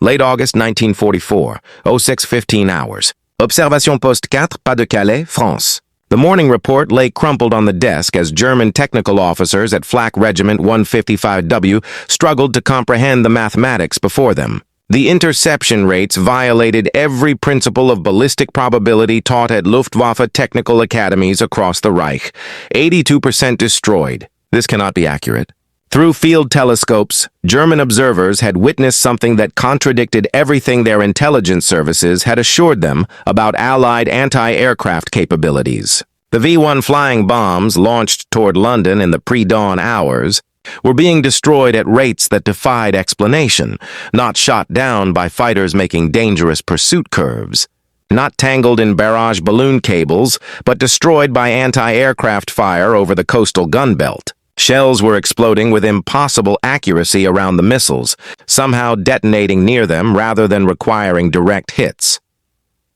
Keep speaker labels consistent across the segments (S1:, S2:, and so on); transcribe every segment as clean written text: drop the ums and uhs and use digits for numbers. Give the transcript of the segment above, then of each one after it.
S1: Late August 1944, 06:15 hours. Observation poste 4, Pas de Calais, France. The morning report lay crumpled on the desk as German technical officers at Flak Regiment 155W struggled to comprehend the mathematics before them. The interception rates violated every principle of ballistic probability taught at Luftwaffe technical academies across the Reich. 82% destroyed. This cannot be accurate. Through field telescopes, German observers had witnessed something that contradicted everything their intelligence services had assured them about Allied anti-aircraft capabilities. The V-1 flying bombs launched toward London in the pre-dawn hours were being destroyed at rates that defied explanation, not shot down by fighters making dangerous pursuit curves, not tangled in barrage balloon cables, but destroyed by anti-aircraft fire over the coastal gun belt. Shells were exploding with impossible accuracy around the missiles, somehow detonating near them rather than requiring direct hits.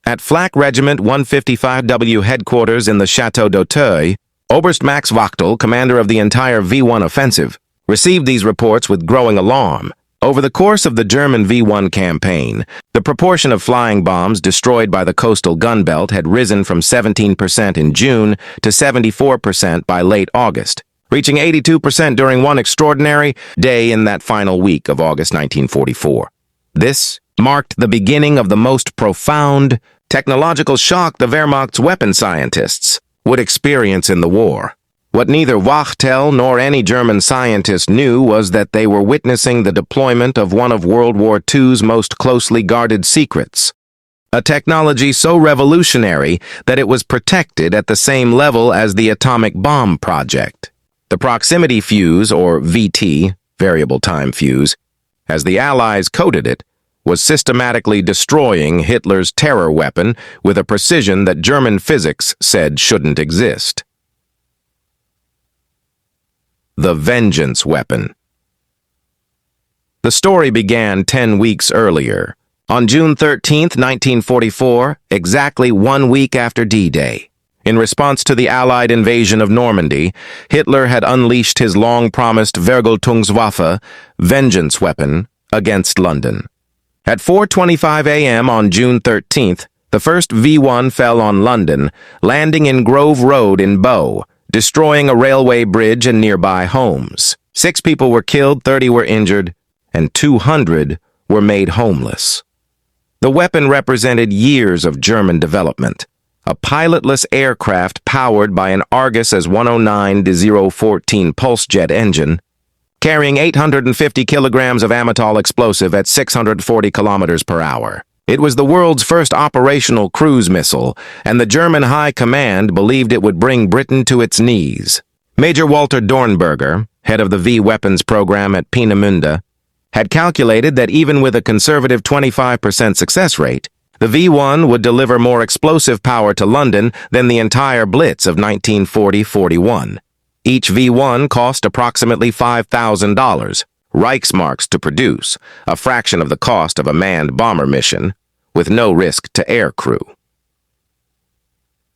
S1: At Flak Regiment 155W headquarters in the Château d'Auteuil, Oberst Max Wachtel, commander of the entire V-1 offensive, received these reports with growing alarm. Over the course of the German V-1 campaign, the proportion of flying bombs destroyed by the coastal gun belt had risen from 17% in June to 74% by late August, reaching 82% during one extraordinary day in that final week of August 1944. This marked the beginning of the most profound technological shock the Wehrmacht's weapon scientists would experience in the war. What neither Wachtel nor any German scientist knew was that they were witnessing the deployment of one of World War II's most closely guarded secrets, a technology so revolutionary that it was protected at the same level as the atomic bomb project. The proximity fuse, or VT, variable time fuse, as the Allies coded it, was systematically destroying Hitler's terror weapon with a precision that German physics said shouldn't exist. The vengeance weapon. The story began 10 weeks earlier, on June 13, 1944, exactly 1 week after D-Day. In response to the Allied invasion of Normandy, Hitler had unleashed his long-promised Vergeltungswaffe, vengeance weapon, against London. At 4:25 a.m. on June 13th, the first V-1 fell on London, landing in Grove Road in Bow, destroying a railway bridge and nearby homes. 6 people were killed, 30 were injured, and 200 were made homeless. The weapon represented years of German development. A pilotless aircraft powered by an Argus As-109-014 pulse jet engine, carrying 850 kilograms of Amatol explosive at 640 kilometers per hour. It was the world's first operational cruise missile, and the German High Command believed it would bring Britain to its knees. Major Walter Dornberger, head of the V-weapons program at Peenemünde, had calculated that even with a conservative 25% success rate, the V-1 would deliver more explosive power to London than the entire Blitz of 1940-41. Each V-1 cost approximately $5,000, Reichsmarks to produce, a fraction of the cost of a manned bomber mission, with no risk to aircrew.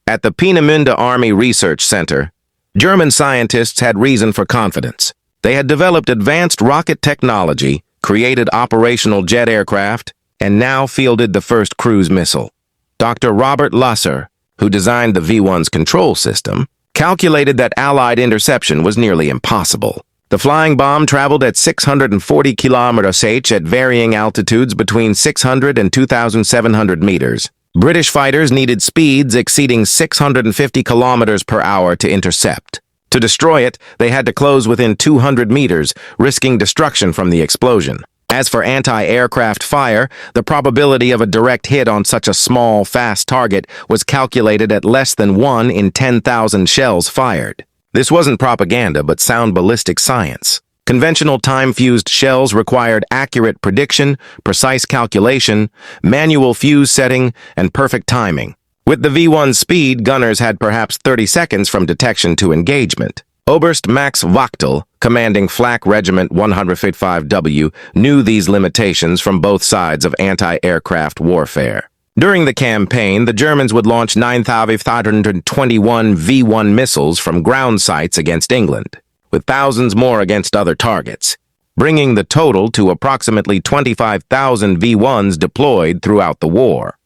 S1: At the Peenemünde Army Research Center, German scientists had reason for confidence. They had developed advanced rocket technology, created operational jet aircraft, and now fielded the first cruise missile. Dr. Robert Lasser, who designed the V-1's control system, calculated that Allied interception was nearly impossible. The flying bomb traveled at 640 km/h at varying altitudes between 600 and 2,700 meters. British fighters needed speeds exceeding 650 kilometers per hour to intercept. To destroy it, they had to close within 200 meters, risking destruction from the explosion. As for anti-aircraft fire, the probability of a direct hit on such a small, fast target was calculated at less than 1 in 10,000 shells fired. This wasn't propaganda, but sound ballistic science. Conventional time-fused shells required accurate prediction, precise calculation, manual fuse setting, and perfect timing. With the V-1's speed, gunners had perhaps 30 seconds from detection to engagement. Oberst Max Wachtel, commanding Flak Regiment 155W, knew these limitations from both sides of anti-aircraft warfare. During the campaign, the Germans would launch 9,521 V-1 missiles from ground sites against England, with thousands more against other targets. bringing the total to approximately 25,000 V-1s deployed throughout the war.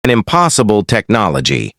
S1: An impossible technology,